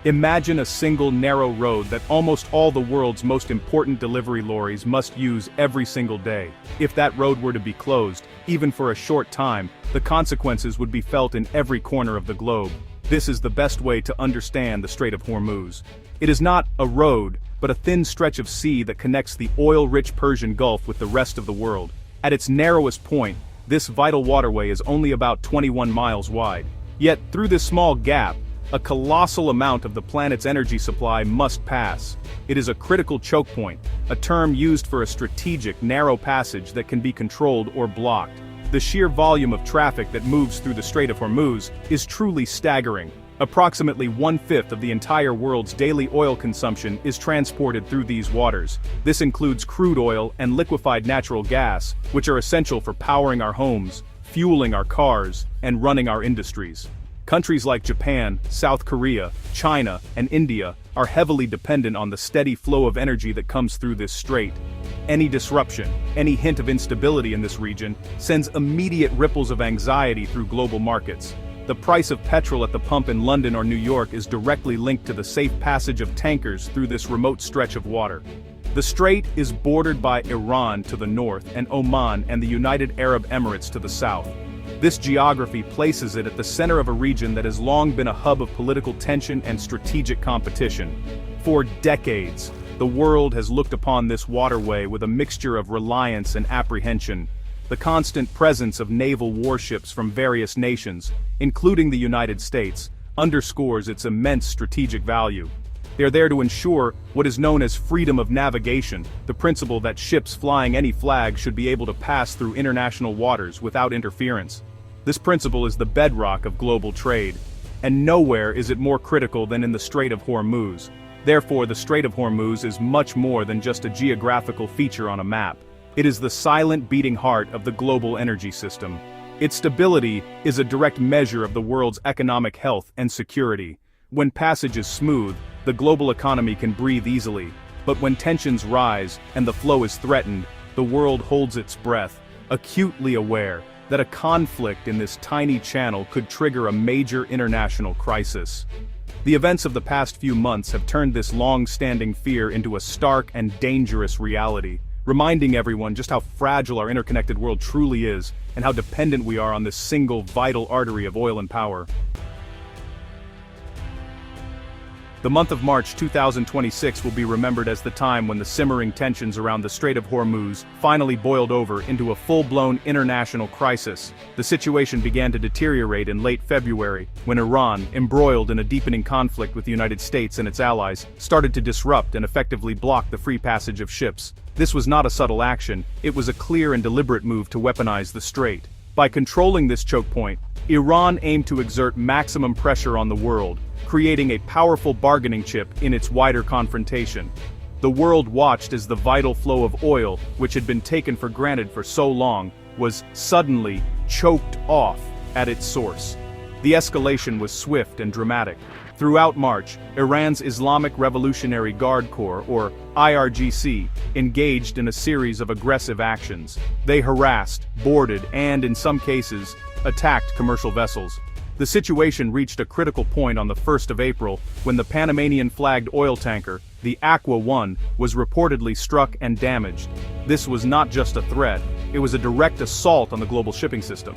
Imagine a single narrow road that almost all the world's most important delivery lorries must use every single day. If that road were to be closed, even for a short time, the consequences would be felt in every corner of the globe. This is the best way to understand the Strait of Hormuz. It is not a road, but a thin stretch of sea that connects the oil-rich Persian Gulf with the rest of the world. At its narrowest point, this vital waterway is only about 21 miles wide. Yet, through this small gap, a colossal amount of the planet's energy supply must pass. It is a critical choke point, a term used for a strategic, narrow passage that can be controlled or blocked. The sheer volume of traffic that moves through the Strait of Hormuz is truly staggering. Approximately 1/5 of the entire world's daily oil consumption is transported through these waters. This includes crude oil and liquefied natural gas, which are essential for powering our homes, fueling our cars, and running our industries. Countries like Japan, South Korea, China, and India are heavily dependent on the steady flow of energy that comes through this strait. Any disruption, any hint of instability in this region, sends immediate ripples of anxiety through global markets. The price of petrol at the pump in London or New York is directly linked to the safe passage of tankers through this remote stretch of water. The strait is bordered by Iran to the north and Oman and the United Arab Emirates to the south. This geography places it at the center of a region that has long been a hub of political tension and strategic competition. For decades, the world has looked upon this waterway with a mixture of reliance and apprehension. The constant presence of naval warships from various nations, including the United States, underscores its immense strategic value. They are there to ensure what is known as freedom of navigation, the principle that ships flying any flag should be able to pass through international waters without interference. This principle is the bedrock of global trade, and nowhere is it more critical than in the Strait of Hormuz. Therefore, the Strait of Hormuz is much more than just a geographical feature on a map. It is the silent beating heart of the global energy system. Its stability is a direct measure of the world's economic health and security. When passage is smooth, the global economy can breathe easily, but when tensions rise and the flow is threatened, the world holds its breath, acutely aware that a conflict in this tiny channel could trigger a major international crisis. The events of the past few months have turned this long-standing fear into a stark and dangerous reality, reminding everyone just how fragile our interconnected world truly is, and how dependent we are on this single vital artery of oil and power. The month of March 2026 will be remembered as the time when the simmering tensions around the Strait of Hormuz finally boiled over into a full-blown international crisis. The situation began to deteriorate in late February, when Iran, embroiled in a deepening conflict with the United States and its allies, started to disrupt and effectively block the free passage of ships. This was not a subtle action, it was a clear and deliberate move to weaponize the strait. By controlling this choke point, Iran aimed to exert maximum pressure on the world, creating a powerful bargaining chip in its wider confrontation. The world watched as the vital flow of oil, which had been taken for granted for so long, was suddenly choked off at its source. The escalation was swift and dramatic. Throughout March, Iran's Islamic Revolutionary Guard Corps, or IRGC, engaged in a series of aggressive actions. They harassed, boarded, and, in some cases, attacked commercial vessels. The situation reached a critical point on the 1st of April, when the Panamanian-flagged oil tanker, the Aqua 1, was reportedly struck and damaged. This was not just a threat, it was a direct assault on the global shipping system.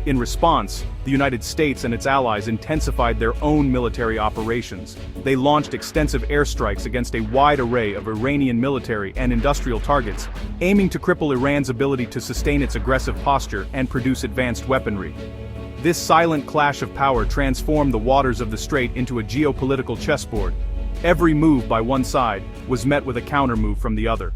In response, the United States and its allies intensified their own military operations. They launched extensive airstrikes against a wide array of Iranian military and industrial targets, aiming to cripple Iran's ability to sustain its aggressive posture and produce advanced weaponry. This silent clash of power transformed the waters of the strait into a geopolitical chessboard. Every move by one side was met with a countermove from the other.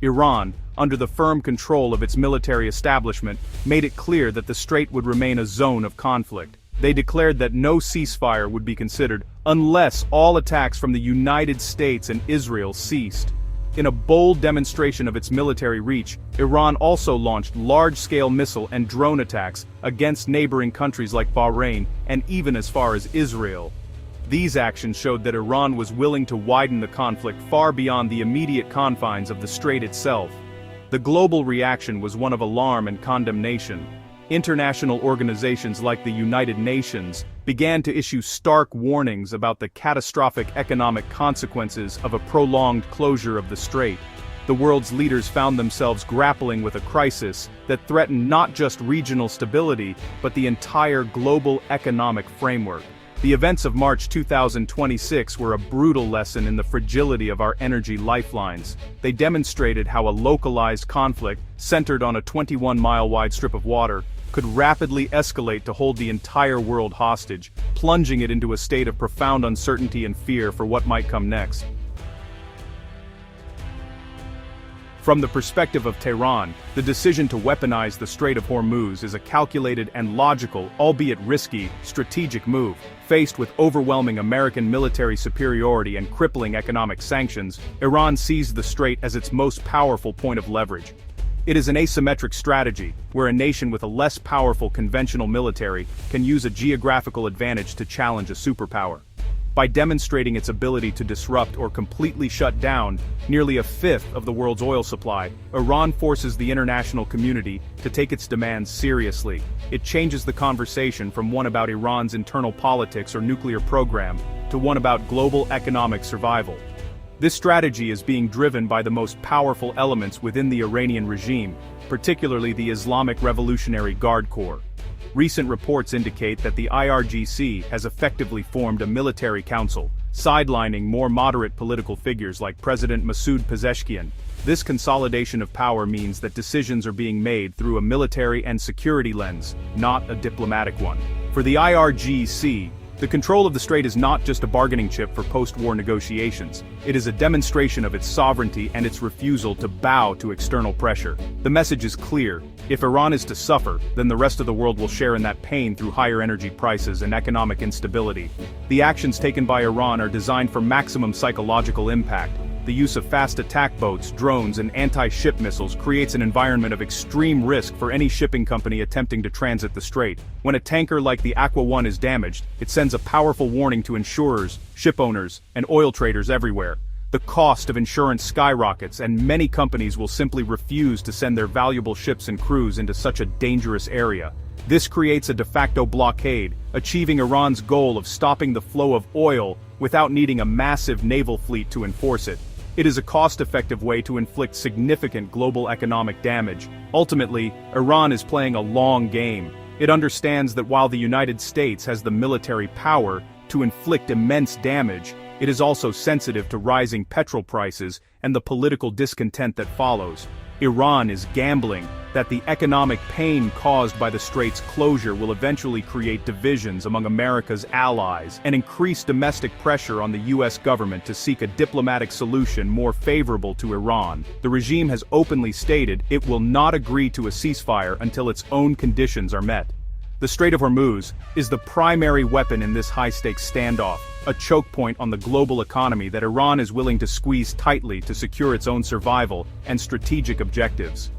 Iran, under the firm control of its military establishment, made it clear that the strait would remain a zone of conflict. They declared that no ceasefire would be considered unless all attacks from the United States and Israel ceased. In a bold demonstration of its military reach, Iran also launched large-scale missile and drone attacks against neighboring countries like Bahrain and even as far as Israel. These actions showed that Iran was willing to widen the conflict far beyond the immediate confines of the strait itself. The global reaction was one of alarm and condemnation. international organizations like the United Nations began to issue stark warnings about the catastrophic economic consequences of a prolonged closure of the strait. The world's leaders found themselves grappling with a crisis that threatened not just regional stability, but the entire global economic framework. The events of March 2026 were a brutal lesson in the fragility of our energy lifelines. They demonstrated how a localized conflict, centered on a 21-mile-wide strip of water, could rapidly escalate to hold the entire world hostage, plunging it into a state of profound uncertainty and fear for what might come next. From the perspective of Tehran, the decision to weaponize the Strait of Hormuz is a calculated and logical, albeit risky, strategic move. Faced with overwhelming American military superiority and crippling economic sanctions, Iran sees the strait as its most powerful point of leverage. It is an asymmetric strategy, where a nation with a less powerful conventional military can use a geographical advantage to challenge a superpower. By demonstrating its ability to disrupt or completely shut down nearly a fifth of the world's oil supply, Iran forces the international community to take its demands seriously. It changes the conversation from one about Iran's internal politics or nuclear program to one about global economic survival. This strategy is being driven by the most powerful elements within the Iranian regime, particularly the Islamic Revolutionary Guard Corps. Recent reports indicate that the IRGC has effectively formed a military council, sidelining more moderate political figures like President Masoud Pezeshkian. This consolidation of power means that decisions are being made through a military and security lens, not a diplomatic one. For the IRGC, the control of the strait is not just a bargaining chip for post-war negotiations. It is a demonstration of its sovereignty and its refusal to bow to external pressure. The message is clear: if Iran is to suffer, then the rest of the world will share in that pain through higher energy prices and economic instability. The actions taken by Iran are designed for maximum psychological impact. The use of fast attack boats, drones, and anti-ship missiles creates an environment of extreme risk for any shipping company attempting to transit the strait. When a tanker like the Aqua One is damaged, it sends a powerful warning to insurers, ship owners, and oil traders everywhere. The cost of insurance skyrockets, and many companies will simply refuse to send their valuable ships and crews into such a dangerous area. This creates a de facto blockade, achieving Iran's goal of stopping the flow of oil without needing a massive naval fleet to enforce it. It is a cost-effective way to inflict significant global economic damage. Ultimately, Iran is playing a long game. It understands that while the United States has the military power to inflict immense damage, it is also sensitive to rising petrol prices and the political discontent that follows. Iran is gambling that the economic pain caused by the strait's closure will eventually create divisions among America's allies and increase domestic pressure on the U.S. government to seek a diplomatic solution more favorable to Iran. The regime has openly stated it will not agree to a ceasefire until its own conditions are met. The Strait of Hormuz is the primary weapon in this high-stakes standoff, a choke point on the global economy that Iran is willing to squeeze tightly to secure its own survival and strategic objectives.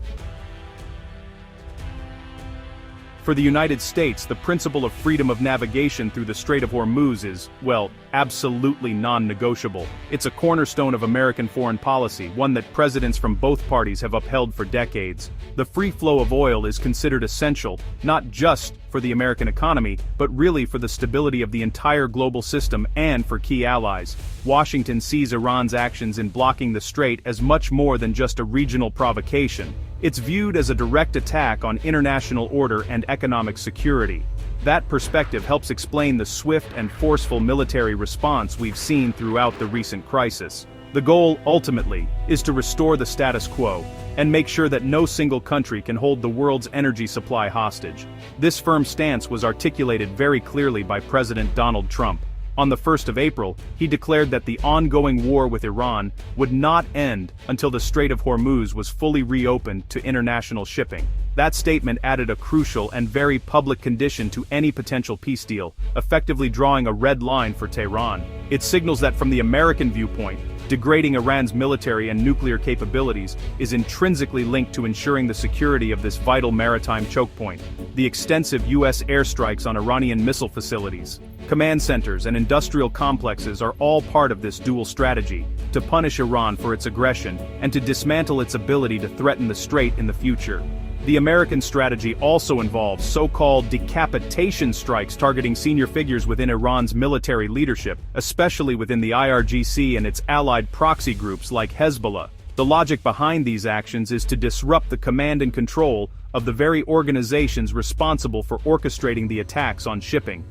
For the United States, the principle of freedom of navigation through the Strait of Hormuz is, well, absolutely non-negotiable. It's a cornerstone of American foreign policy, one that presidents from both parties have upheld for decades. The free flow of oil is considered essential, not just for the American economy, but really for the stability of the entire global system and for key allies. Washington sees Iran's actions in blocking the strait as much more than just a regional provocation. It's viewed as a direct attack on international order and economic security. That perspective helps explain the swift and forceful military response we've seen throughout the recent crisis. The goal, ultimately, is to restore the status quo and make sure that no single country can hold the world's energy supply hostage. This firm stance was articulated very clearly by President Donald Trump. On the 1st of April, he declared that the ongoing war with Iran would not end until the Strait of Hormuz was fully reopened to international shipping. That statement added a crucial and very public condition to any potential peace deal, effectively drawing a red line for Tehran. It signals that from the American viewpoint, degrading Iran's military and nuclear capabilities is intrinsically linked to ensuring the security of this vital maritime choke point. The extensive U.S. airstrikes on Iranian missile facilities, command centers, and industrial complexes are all part of this dual strategy, to punish Iran for its aggression and to dismantle its ability to threaten the strait in the future. The American strategy also involves so-called decapitation strikes targeting senior figures within Iran's military leadership, especially within the IRGC and its allied proxy groups like Hezbollah. The logic behind these actions is to disrupt the command and control of the very organizations responsible for orchestrating the attacks on shipping.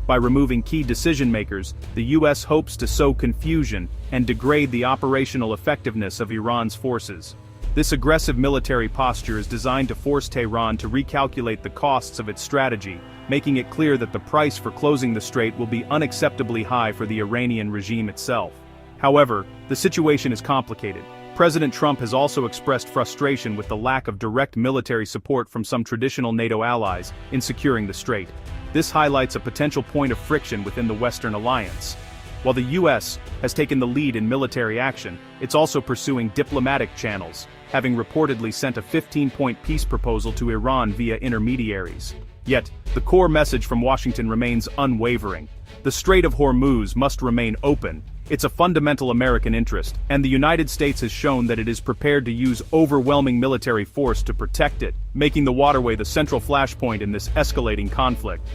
By removing key decision-makers, the U.S. hopes to sow confusion and degrade the operational effectiveness of Iran's forces. This aggressive military posture is designed to force Tehran to recalculate the costs of its strategy, making it clear that the price for closing the strait will be unacceptably high for the Iranian regime itself. However, the situation is complicated. President Trump has also expressed frustration with the lack of direct military support from some traditional NATO allies in securing the strait. This highlights a potential point of friction within the Western alliance. While the U.S. has taken the lead in military action, it's also pursuing diplomatic channels, having reportedly sent a 15-point peace proposal to Iran via intermediaries. Yet, the core message from Washington remains unwavering. The Strait of Hormuz must remain open. It's a fundamental American interest, and the United States has shown that it is prepared to use overwhelming military force to protect it, making the waterway the central flashpoint in this escalating conflict.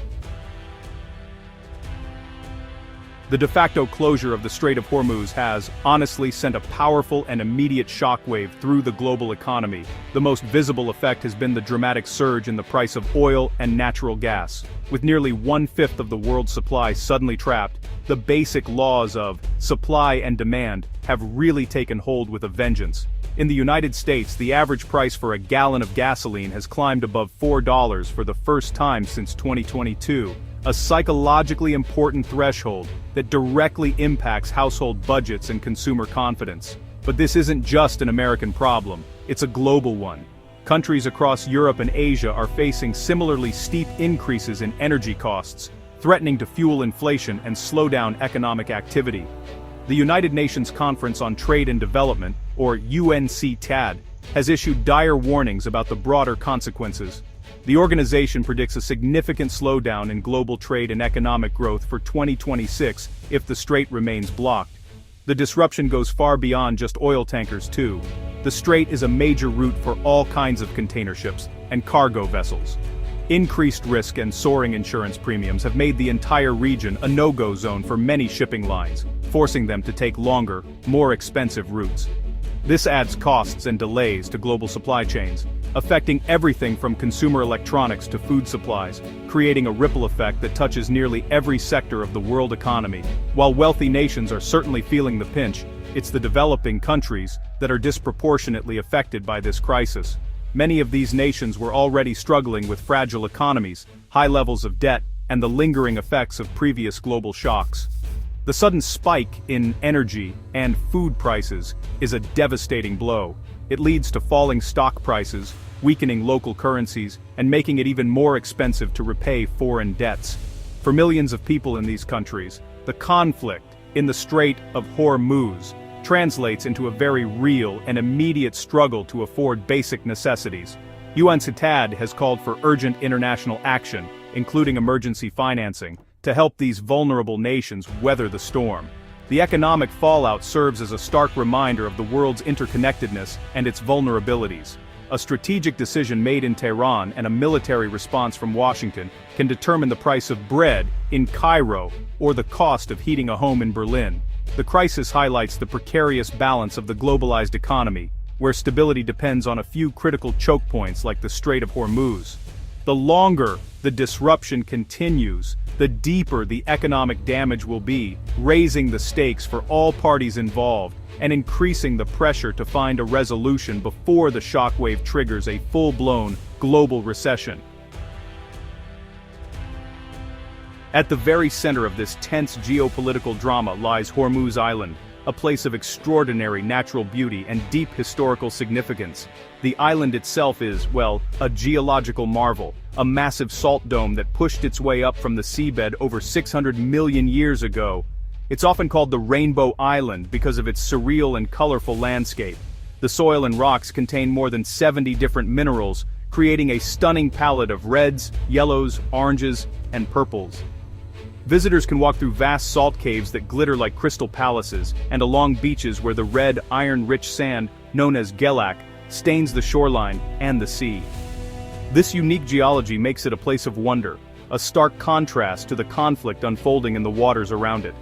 The de facto closure of the Strait of Hormuz has, honestly, sent a powerful and immediate shockwave through the global economy. The most visible effect has been the dramatic surge in the price of oil and natural gas. With nearly 1/5 of the world's supply suddenly trapped, the basic laws of supply and demand have really taken hold with a vengeance. In the United States, the average price for a gallon of gasoline has climbed above $4 for the first time since 2022. A psychologically important threshold that directly impacts household budgets and consumer confidence. But this isn't just an American problem, it's a global one. Countries across Europe and Asia are facing similarly steep increases in energy costs, threatening to fuel inflation and slow down economic activity. The United Nations Conference on Trade and Development, or UNCTAD, has issued dire warnings about the broader consequences. The organization predicts a significant slowdown in global trade and economic growth for 2026 if the strait remains blocked. The disruption goes far beyond just oil tankers too. The strait is a major route for all kinds of container ships and cargo vessels. Increased risk and soaring insurance premiums have made the entire region a no-go zone for many shipping lines, forcing them to take longer, more expensive routes. This adds costs and delays to global supply chains, affecting everything from consumer electronics to food supplies, creating a ripple effect that touches nearly every sector of the world economy. While wealthy nations are certainly feeling the pinch, it's the developing countries that are disproportionately affected by this crisis. Many of these nations were already struggling with fragile economies, high levels of debt, and the lingering effects of previous global shocks. The sudden spike in energy and food prices is a devastating blow. It leads to falling stock prices, weakening local currencies, and making it even more expensive to repay foreign debts. For millions of people in these countries, the conflict in the Strait of Hormuz translates into a very real and immediate struggle to afford basic necessities. UNCTAD has called for urgent international action, including emergency financing, to help these vulnerable nations weather the storm. The economic fallout serves as a stark reminder of the world's interconnectedness and its vulnerabilities. A strategic decision made in Tehran and a military response from Washington can determine the price of bread in Cairo or the cost of heating a home in Berlin. The crisis highlights the precarious balance of the globalized economy, where stability depends on a few critical choke points like the Strait of Hormuz. The longer the disruption continues, the deeper the economic damage will be, raising the stakes for all parties involved and increasing the pressure to find a resolution before the shockwave triggers a full-blown global recession. At the very center of this tense geopolitical drama lies Hormuz Island, a place of extraordinary natural beauty and deep historical significance. The island itself is, well, a geological marvel, a massive salt dome that pushed its way up from the seabed over 600 million years ago. It's often called the Rainbow Island because of its surreal and colorful landscape. The soil and rocks contain more than 70 different minerals, creating a stunning palette of reds, yellows, oranges, and purples. Visitors can walk through vast salt caves that glitter like crystal palaces, and along beaches where the red, iron-rich sand, known as gelak, stains the shoreline and the sea. This unique geology makes it a place of wonder, a stark contrast to the conflict unfolding in the waters around it.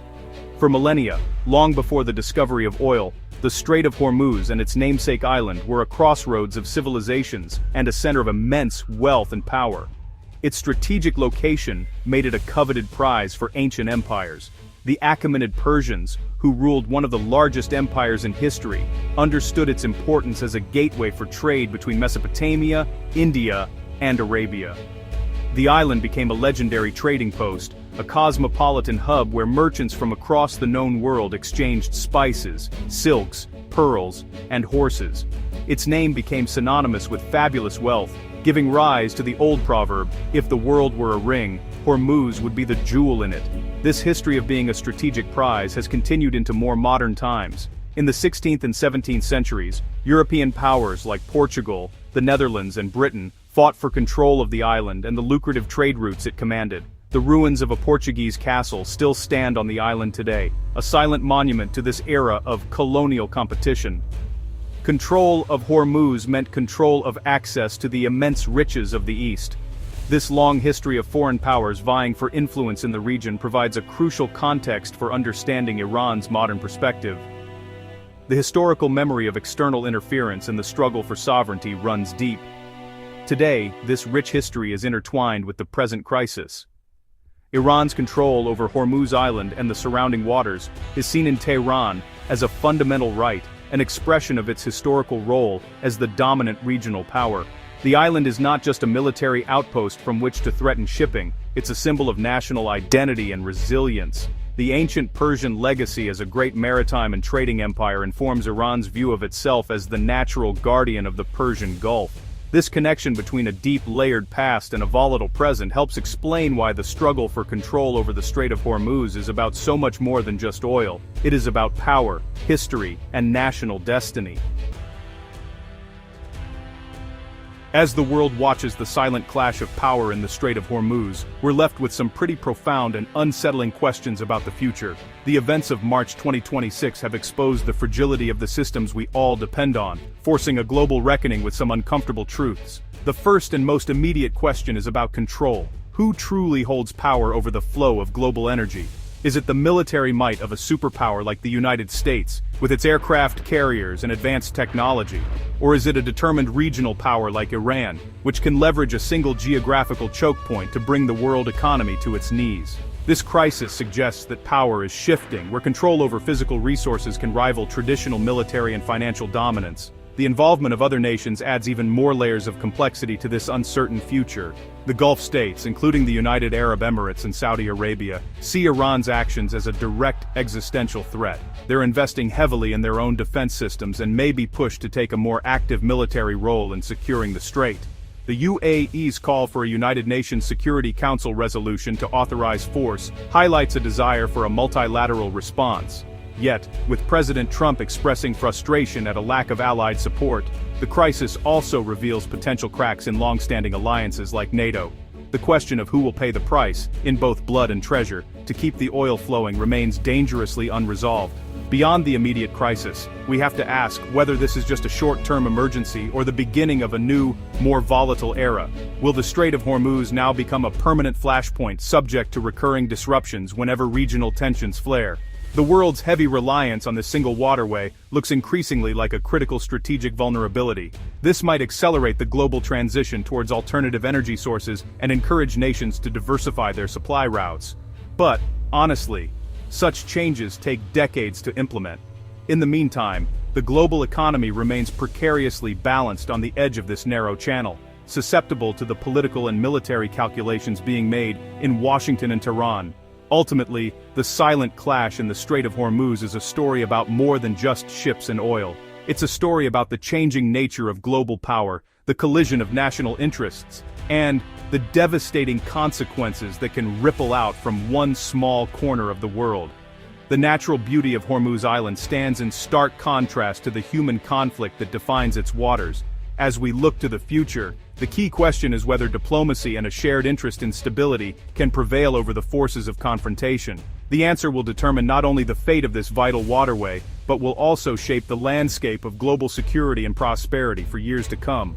For millennia, long before the discovery of oil, the Strait of Hormuz and its namesake island were a crossroads of civilizations and a center of immense wealth and power. Its strategic location made it a coveted prize for ancient empires. The Achaemenid Persians, who ruled one of the largest empires in history, understood its importance as a gateway for trade between Mesopotamia, India, and Arabia. The island became a legendary trading post, a cosmopolitan hub where merchants from across the known world exchanged spices, silks, pearls, and horses. Its name became synonymous with fabulous wealth, giving rise to the old proverb, "If the world were a ring, Hormuz would be the jewel in it." This history of being a strategic prize has continued into more modern times. In the 16th and 17th centuries, European powers like Portugal, the Netherlands, and Britain fought for control of the island and the lucrative trade routes it commanded. The ruins of a Portuguese castle still stand on the island today, a silent monument to this era of colonial competition. Control of Hormuz meant control of access to the immense riches of the East. This long history of foreign powers vying for influence in the region provides a crucial context for understanding Iran's modern perspective. The historical memory of external interference and the struggle for sovereignty runs deep. Today, this rich history is intertwined with the present crisis. Iran's control over Hormuz Island and the surrounding waters is seen in Tehran as a fundamental right, an expression of its historical role as the dominant regional power. The island is not just a military outpost from which to threaten shipping, it's a symbol of national identity and resilience. The ancient Persian legacy as a great maritime and trading empire informs Iran's view of itself as the natural guardian of the Persian Gulf. This connection between a deep, layered past and a volatile present helps explain why the struggle for control over the Strait of Hormuz is about so much more than just oil. It is about power, history, and national destiny. As the world watches the silent clash of power in the Strait of Hormuz, we're left with some pretty profound and unsettling questions about the future. The events of March 2026 have exposed the fragility of the systems we all depend on, forcing a global reckoning with some uncomfortable truths. The first and most immediate question is about control. Who truly holds power over the flow of global energy? Is it the military might of a superpower like the United States, with its aircraft carriers and advanced technology? Or is it a determined regional power like Iran, which can leverage a single geographical choke point to bring the world economy to its knees? This crisis suggests that power is shifting, where control over physical resources can rival traditional military and financial dominance. The involvement of other nations adds even more layers of complexity to this uncertain future. The Gulf states, including the United Arab Emirates and Saudi Arabia, see Iran's actions as a direct existential threat. They're investing heavily in their own defense systems and may be pushed to take a more active military role in securing the strait. The UAE's call for a United Nations Security Council resolution to authorize force highlights a desire for a multilateral response. Yet, with President Trump expressing frustration at a lack of allied support, the crisis also reveals potential cracks in long-standing alliances like NATO. The question of who will pay the price, in both blood and treasure, to keep the oil flowing remains dangerously unresolved. Beyond the immediate crisis, we have to ask whether this is just a short-term emergency or the beginning of a new, more volatile era. Will the Strait of Hormuz now become a permanent flashpoint subject to recurring disruptions whenever regional tensions flare? The world's heavy reliance on this single waterway looks increasingly like a critical strategic vulnerability. This might accelerate the global transition towards alternative energy sources and encourage nations to diversify their supply routes. But, honestly, such changes take decades to implement. In the meantime, the global economy remains precariously balanced on the edge of this narrow channel, susceptible to the political and military calculations being made in Washington and Tehran. Ultimately, the silent clash in the Strait of Hormuz is a story about more than just ships and oil. It's a story about the changing nature of global power, the collision of national interests, and the devastating consequences that can ripple out from one small corner of the world. The natural beauty of Hormuz Island stands in stark contrast to the human conflict that defines its waters. As we look to the future, the key question is whether diplomacy and a shared interest in stability can prevail over the forces of confrontation. The answer will determine not only the fate of this vital waterway, but will also shape the landscape of global security and prosperity for years to come.